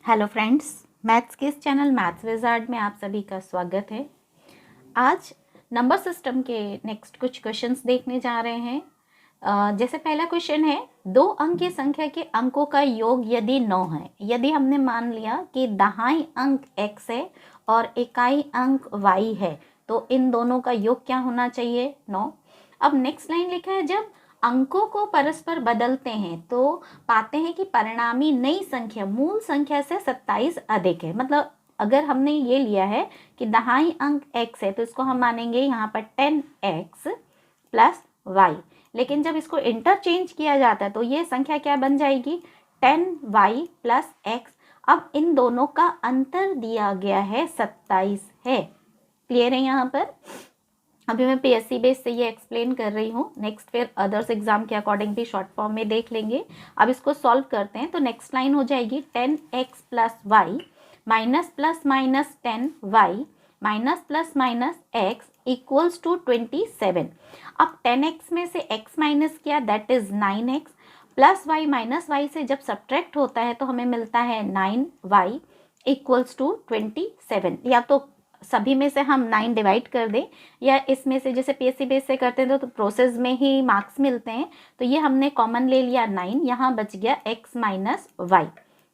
Hello friends, maths के इस channel maths wizard में आप सभी का स्वागत है। आज नंबर सिस्टम के नेक्स्ट कुछ क्वेश्चंस देखने जा रहे हैं। जैसे पहला क्वेश्चन है, 2 अंक की संख्या के अंकों का योग यदि 9 है। यदि हमने मान लिया कि दहाई अंक x है और इकाई अंक y है, तो इन दोनों का योग क्या होना चाहिए? 9। अब नेक्स्ट लाइन लिखा है, जब अंकों को परस्पर बदलते हैं तो पाते हैं कि परिणामी नई संख्या मूल संख्या से 27 अधिक है। मतलब अगर हमने ये लिया है कि दहाई अंक x है तो इसको हम मानेंगे यहाँ पर 10x प्लस y, लेकिन जब इसको इंटरचेंज किया जाता है तो ये संख्या क्या बन जाएगी? 10y plus x। अब इन दोनों का अंतर दिया गया है 27 है। क्लियर है यहाँ पर? अभी मैं पीएससी बेस से ये एक्सप्लेन कर रही हूँ। नेक्स्ट फिर अदर्स एग्जाम के अकॉर्डिंग भी शॉर्ट फॉर्म में देख लेंगे। अब इसको सॉल्व करते हैं तो नेक्स्ट लाइन हो जाएगी 10x plus Y minus plus minus 10y minus plus minus x equals to 27। अब 10x में से x माइनस किया, that is 9x plus y minus y से जब सब्ट्रैक्ट होता है तो हमें मिलता है 9y इक्वल्स टू 27। या तो सभी में से हम 9 डिवाइड कर दें या इसमें से जैसे पीएससी बेस से करते हैं तो प्रोसेस में ही मार्क्स मिलते हैं, तो ये हमने कॉमन ले लिया 9, यहाँ बच गया x minus Y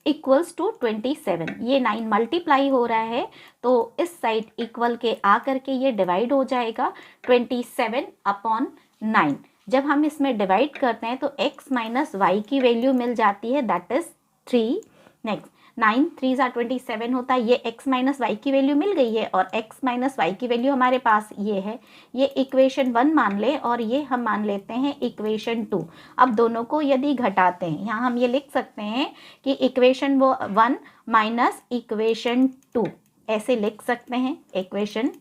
equals to 27। ये 9 मल्टीप्लाई हो रहा है तो इस साइड इक्वल के आ करके ये डिवाइड हो जाएगा 27 अपॉन 9। जब हम इसमें डिवाइड करते हैं तो x माइनस वाई की वैल्यू मिल जाती है, दैट इज 3। नेक्स्ट 9 3 ज़ा 27 होता है, ये x माइनस वाई की वैल्यू मिल गई है और x माइनस वाई की वैल्यू हमारे पास ये है। ये इक्वेशन 1 मान ले और ये हम मान लेते हैं इक्वेशन 2। अब दोनों को यदि घटाते हैं, यहाँ हम ये लिख सकते हैं कि इक्वेशन 1 माइनस इक्वेशन 2, ऐसे लिख सकते हैं इक्वेशन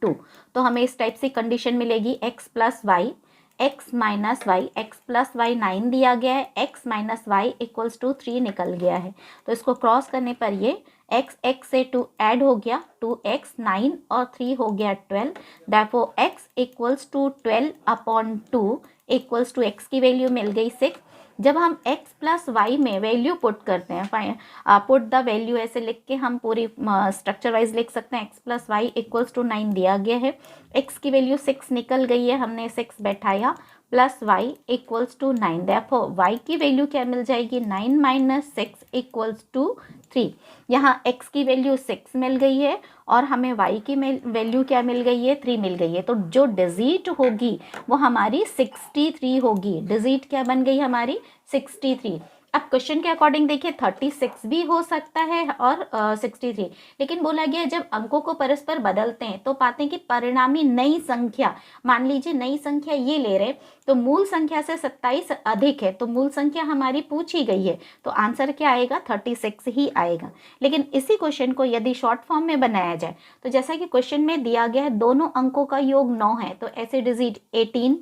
2। तो हमें इस टाइप से कंडीशन मिलेगी x plus Y x minus Y, X plus Y 9 दिया गया है, x minus Y equals to 3 निकल गया है। तो इसको क्रॉस करने पर ये x से 2 ऐड हो गया, 2x 9 और 3 हो गया 12। Therefore x equals to 12 upon 2 equals to x की वैल्यू मिल गई 6। जब हम x प्लस वाई में वैल्यू पुट करते हैं, पुट द वैल्यू ऐसे लिख के हम पूरी स्ट्रक्चर वाइज लिख सकते हैं। x plus Y equals to 9 दिया गया है, x की वैल्यू 6 निकल गई है, हमने 6 बैठाया plus Y equals to 9। Therefore y की वैल्यू क्या मिल जाएगी? 9 माइनस 6 इक्वल्स टू 3। यहाँ x की वैल्यू 6 मिल गई है और हमें y की वैल्यू क्या मिल गई है? 3 मिल गई है। तो जो डिजिट होगी वो हमारी 63 होगी। डिजिट क्या बन गई हमारी? 63। अब क्वेश्चन के अकॉर्डिंग देखिए 36 भी हो सकता है और 63, लेकिन बोला गया जब अंकों को परस्पर बदलते हैं तो पाते हैं कि परिणामी नई संख्या, मान लीजिए नई संख्या ये ले रहे तो मूल संख्या से 27 अधिक है, तो मूल संख्या हमारी पूछी गई है तो आंसर क्या आएगा? 36 ही आएगा। लेकिन इसी क्वेश्चन को यदि शॉर्ट फॉर्म में बनाया जाए तो जैसा कि क्वेश्चन में दिया गया है दोनों अंकों का योग 9 है, तो ऐसे डिजिट 18,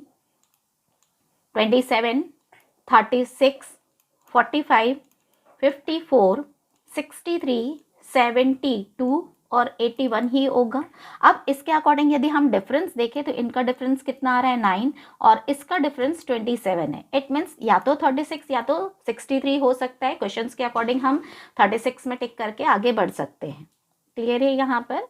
27, 36, 45, 54, 63, 72 और 81 ही होगा। अब इसके अकॉर्डिंग यदि हम डिफरेंस देखें तो इनका डिफरेंस कितना आ रहा है? 9 और इसका डिफरेंस 27 है। इट मीन्स या तो 36 या तो 63 हो सकता है। क्वेश्चंस के अकॉर्डिंग हम 36 में टिक करके आगे बढ़ सकते हैं। क्लियर है यहाँ पर?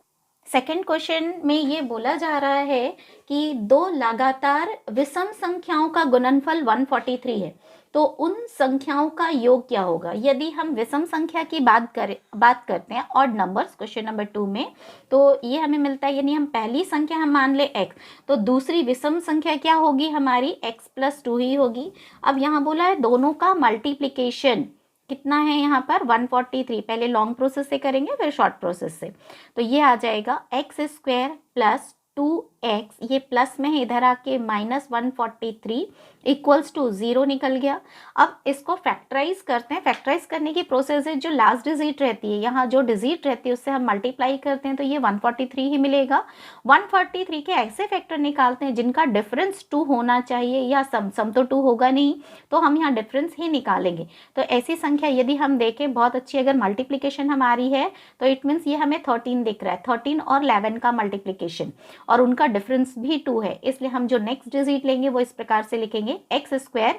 सेकेंड क्वेश्चन में ये बोला जा रहा है कि दो लगातार विषम संख्याओं का गुणनफल 143 है, तो उन संख्याओं का योग क्या होगा? यदि हम विषम संख्या की बात करते हैं ऑड नंबर्स क्वेश्चन नंबर 2 में, तो ये हमें मिलता है, यानी हम पहली संख्या हम मान ले x, तो दूसरी विषम संख्या क्या होगी हमारी? x प्लस 2 ही होगी। अब यहाँ बोला है दोनों का मल्टीप्लीकेशन कितना है यहाँ पर? 143। पहले लॉन्ग प्रोसेस से करेंगे फिर शॉर्ट प्रोसेस से। तो ये आ जाएगा x स्क्वायर प्लस 2x, ये प्लस में है, इधर आके माइनस 143 इक्वल्स टू 0 निकल गया। अब इसको फैक्टराइज करते हैं। फैक्टराइज करने की प्रोसेस है, जो लास्ट डिजिट रहती है, यहाँ जो डिजिट रहती है उससे हम मल्टीप्लाई करते हैं तो ये 143 ही मिलेगा। 143 के ऐसे फैक्टर निकालते हैं जिनका डिफरेंस 2 होना चाहिए, या सम तो 2 होगा नहीं, तो हम यहाँ डिफरेंस ही निकालेंगे। तो ऐसी संख्या यदि हम देखें बहुत अच्छी, अगर मल्टीप्लीकेशन हमारी है तो इट मीन्स ये हमें 13 दिख रहा है, 13 और 11 का मल्टीप्लीकेशन और उनका डिफरेंस भी 2 है, इसलिए हम जो नेक्स्ट डिजिट लेंगे वो इस प्रकार से लिखेंगे x square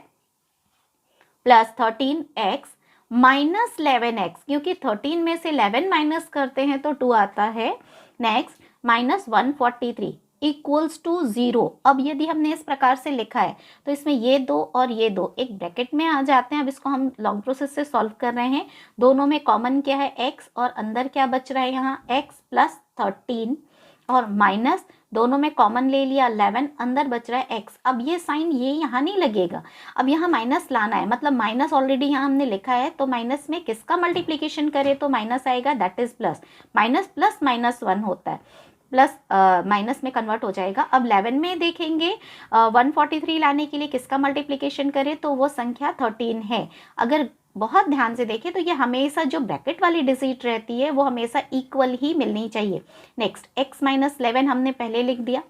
plus 13x -11x, क्योंकि 13 में से 11 माइनस करते हैं तो 2 आता है। Next -143 equals to 0। अब यदि हमने इस प्रकार से लिखा है तो इसमें ये दो और ये दो एक ब्रैकेट में आ जाते हैं। अब इसको हम लॉन्ग प्रोसेस से सॉल्व कर रहे हैं। दोनों में कॉमन क्या है, x, और अंदर क्या बच रहा है यहाँ x + 13, और माइनस दोनों में कॉमन ले लिया 11, अंदर बच रहा है x। अब ये साइन ये यहाँ नहीं लगेगा, अब यहाँ माइनस लाना है, मतलब माइनस ऑलरेडी यहाँ हमने लिखा है तो माइनस में किसका मल्टीप्लिकेशन करें तो माइनस आएगा, that is plus. Minus plus -1 होता है, प्लस माइनस में कन्वर्ट हो जाएगा। अब 11 में देखेंगे 143 लाने के लिए किसका मल्टीप्लिकेशन करें तो वो संख्या 13 है। अगर बहुत ध्यान से देखें तो ये हमेशा जो ब्रैकेट वाली डिजिट रहती है वो हमेशा इक्वल ही मिलनी चाहिए। नेक्स्ट x - 11 हमने पहले लिख दिया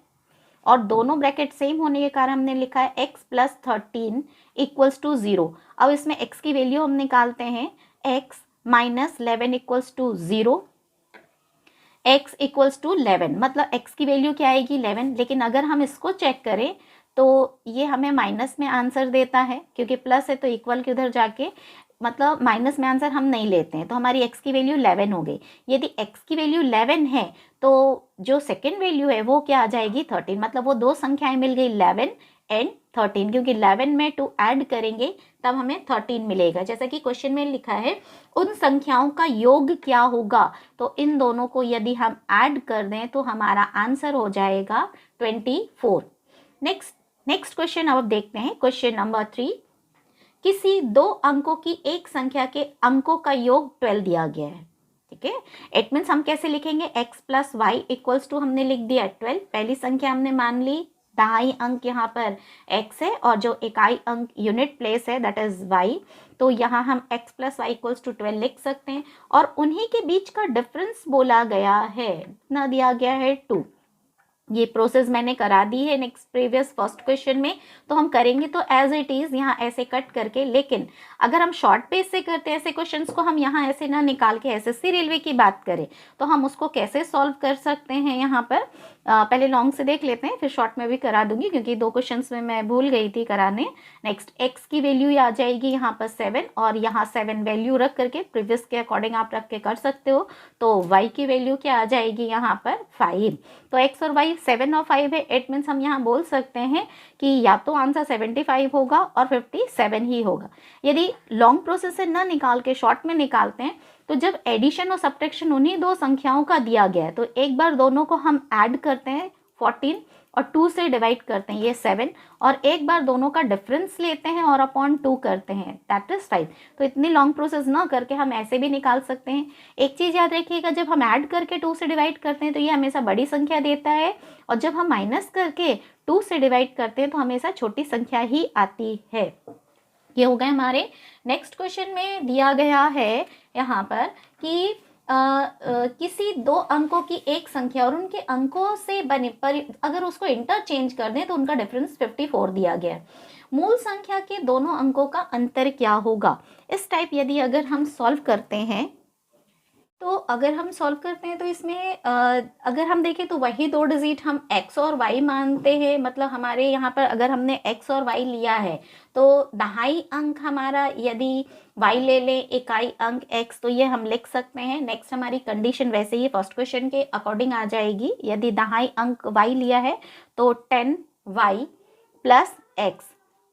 और दोनों ब्रैकेट सेम होने के कारण हमने लिखा है x + 13 इक्वल्स टू 0। अब इसमें x की वैल्यू हम निकालते हैं, x - 11 equals to 0, x equals to 11, मतलब x की वैल्यू क्या आएगी 11। लेकिन अगर हम इसको चेक करें तो ये हमें माइनस में आंसर देता है, क्योंकि प्लस है तो इक्वल के उधर जाके मतलब माइनस में आंसर हम नहीं लेते हैं, तो हमारी x की वैल्यू 11 हो गई। यदि x की वैल्यू 11 है तो जो सेकेंड वैल्यू है वो क्या आ जाएगी 13, मतलब वो दो संख्याएं मिल गई 11 एंड 13, क्योंकि 11 में 2 ऐड करेंगे तब हमें 13 मिलेगा। जैसा कि क्वेश्चन में लिखा है उन संख्याओं का योग क्या होगा, तो इन दोनों को यदि हम ऐड कर दें तो हमारा आंसर हो जाएगा 24। नेक्स्ट क्वेश्चन अब देखते हैं, क्वेश्चन नंबर 3। किसी दो अंकों की एक संख्या के अंकों का योग 12 दिया गया है, ठीक है। इट मीन्स हम कैसे लिखेंगे, x + y इक्वल्स टू हमने लिख दिया 12, पहली संख्या हमने मान ली, दहाई अंक यहाँ पर x है और जो इकाई अंक यूनिट प्लेस है दैट इज y, तो यहाँ हम x + y इक्वल्स टू 12 लिख सकते हैं। और उन्हीं के बीच का डिफरेंस बोला गया है, कितना दिया गया है 2। ये प्रोसेस मैंने करा दी है नेक्स्ट प्रीवियस फर्स्ट क्वेश्चन में, तो हम करेंगे तो एज इट इज़ यहाँ ऐसे कट करके। लेकिन अगर हम शॉर्ट पेज से करते हैं ऐसे क्वेश्चंस को, हम यहाँ ऐसे ना निकाल के एसएससी रेलवे की बात करें तो हम उसको कैसे सॉल्व कर सकते हैं यहाँ पर पहले लॉन्ग से देख लेते हैं, फिर शॉर्ट में भी करा दूंगी क्योंकि 2 क्वेश्चंस में मैं भूल गई थी कराने। नेक्स्ट x की वैल्यू आ जाएगी यहाँ पर 7 और यहाँ 7 वैल्यू रख करके प्रीवियस के अकॉर्डिंग आप रख के कर सकते हो। तो y की वैल्यू क्या आ जाएगी यहाँ पर 5। तो x और y 7 और 5 है, इट मीन्स हम यहाँ बोल सकते हैं कि या तो आंसर 75 होगा और 57 ही होगा। यदि लॉन्ग प्रोसेस से न निकाल के शॉर्ट में निकालते हैं तो जब एडिशन और सब्ट्रैक्शन उन्हीं दो संख्याओं का दिया गया है तो एक बार दोनों को हम ऐड करते हैं 14 और 2 से डिवाइड करते हैं ये 7, और एक बार दोनों का डिफरेंस लेते हैं और अपॉन 2 करते हैं दैट इज 5। तो इतनी लॉन्ग प्रोसेस ना करके हम ऐसे भी निकाल सकते हैं। एक चीज़ याद रखिएगा, जब हम ऐड करके 2 से डिवाइड करते हैं तो ये हमेशा बड़ी संख्या देता है, और जब हम माइनस करके 2 से डिवाइड करते हैं तो हमेशा छोटी संख्या ही आती है। ये हो गए हमारे। नेक्स्ट क्वेश्चन में दिया गया है यहाँ पर कि किसी दो अंकों की एक संख्या और उनके अंकों से बने पर अगर उसको इंटरचेंज कर दें तो उनका डिफरेंस 54 दिया गया है। मूल संख्या के दोनों अंकों का अंतर क्या होगा। इस टाइप यदि अगर हम सॉल्व करते हैं तो इसमें अगर हम देखें तो वही 2 डिजिट हम x और y मानते हैं, मतलब हमारे यहाँ पर अगर हमने x और y लिया है तो दहाई अंक हमारा यदि y ले लें इकाई अंक x तो ये हम लिख सकते हैं। नेक्स्ट हमारी कंडीशन वैसे ही फर्स्ट क्वेश्चन के अकॉर्डिंग आ जाएगी, यदि दहाई अंक y लिया है तो 10y + x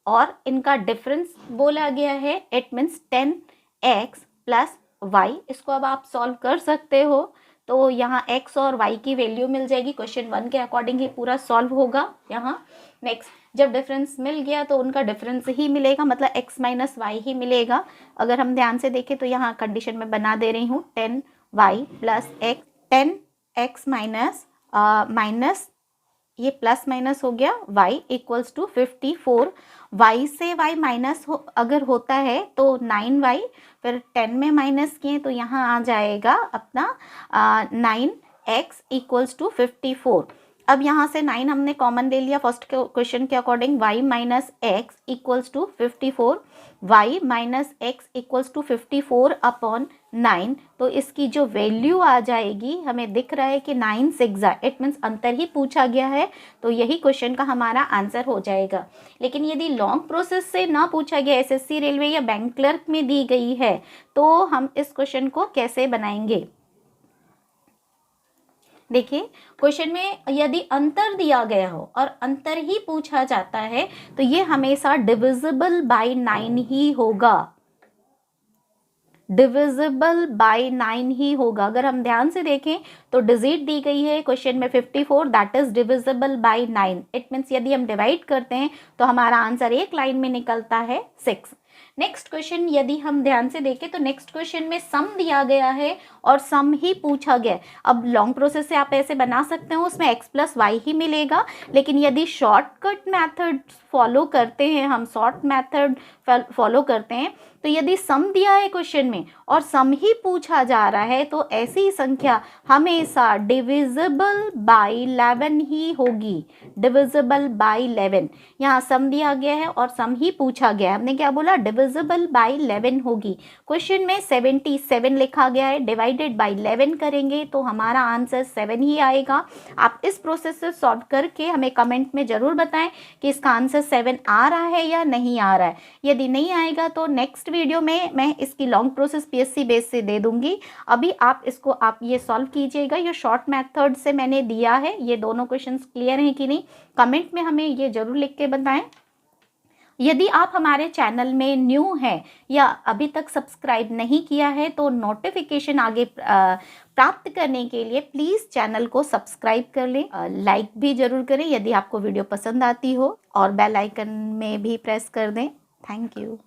और इनका डिफरेंस बोला गया है, इट मीन्स 10x + y। इसको अब आप सॉल्व कर सकते हो तो यहाँ x और y की वैल्यू मिल जाएगी, क्वेश्चन 1 के अकॉर्डिंग ही पूरा सॉल्व होगा यहाँ। नेक्स्ट जब डिफरेंस मिल गया तो उनका डिफरेंस ही मिलेगा, मतलब x - y ही मिलेगा। अगर हम ध्यान से देखें तो यहाँ कंडीशन में बना दे रही हूँ 10y + x, 10x माइनस ये प्लस माइनस हो गया y इक्वल्स टू 54। y से y माइनस अगर होता है तो 9y, फिर 10 में माइनस किए तो यहाँ आ जाएगा अपना 9x इक्वल्स टू 54। अब यहाँ से 9 हमने कॉमन ले लिया फर्स्ट क्वेश्चन के according, y minus X equals to 54, y minus X equals to 54 upon 9। तो इसकी जो वैल्यू आ जाएगी, हमें दिख रहा है कि 9 6 इट मीन्स अंतर ही पूछा गया है, तो यही क्वेश्चन का हमारा आंसर हो जाएगा। लेकिन यदि लॉन्ग प्रोसेस से ना पूछा गया, एसएससी रेलवे या बैंक क्लर्क में दी गई है, तो हम इस क्वेश्चन को कैसे बनाएंगे। देखिए क्वेश्चन में यदि अंतर दिया गया हो और अंतर ही पूछा जाता है तो ये हमेशा डिविजिबल बाय 9 ही होगा, डिविजिबल बाय 9 ही होगा। अगर हम ध्यान से देखें तो डिजिट दी गई है क्वेश्चन में 54, that is divisible by 9। It means यदि हम डिवाइड करते हैं तो हमारा आंसर एक लाइन में निकलता है 6। नेक्स्ट क्वेश्चन यदि हम ध्यान से देखें तो नेक्स्ट क्वेश्चन में सम दिया गया है और सम ही पूछा गया है। अब लॉन्ग प्रोसेस से आप ऐसे बना सकते हो, उसमें x प्लस वाई ही मिलेगा, लेकिन यदि शॉर्टकट मेथड फॉलो करते हैं, हम शॉर्ट मेथड फॉलो करते हैं, तो यदि सम दिया है क्वेश्चन में और सम ही पूछा जा रहा है तो ऐसी संख्या हमेशा डिविजिबल बाय 11 ही होगी, डिविजिबल बाय 11। यहाँ सम दिया गया है और सम ही पूछा गया है, हमने क्या बोला, डिविजिबल बाय 11 होगी। क्वेश्चन में 77 लिखा गया है, डिवाइडेड बाय 11 करेंगे तो हमारा आंसर 7 ही आएगा। आप इस प्रोसेस से सॉल्व करके हमें कमेंट में ज़रूर बताएं कि इसका आंसर 7 आ रहा है या नहीं आ रहा है। यदि नहीं आएगा तो नेक्स्ट वीडियो में मैं इसकी लॉन्ग प्रोसेस पीएससी बेस से दे दूंगी। अभी आप इसको आप ये सॉल्व कीजिएगा, ये शॉर्ट मेथड से मैंने दिया है। ये दोनों क्वेश्चंस क्लियर हैं कि नहीं, कमेंट में हमें ये जरूर लिख के बताएं। यदि आप हमारे चैनल में न्यू हैं या अभी तक सब्सक्राइब नहीं किया है तो नोटिफिकेशन आगे प्राप्त करने के लिए प्लीज़ चैनल को सब्सक्राइब कर लें, लाइक भी ज़रूर करें यदि आपको वीडियो पसंद आती हो, और बेल आइकन में भी प्रेस कर दें। Thank you.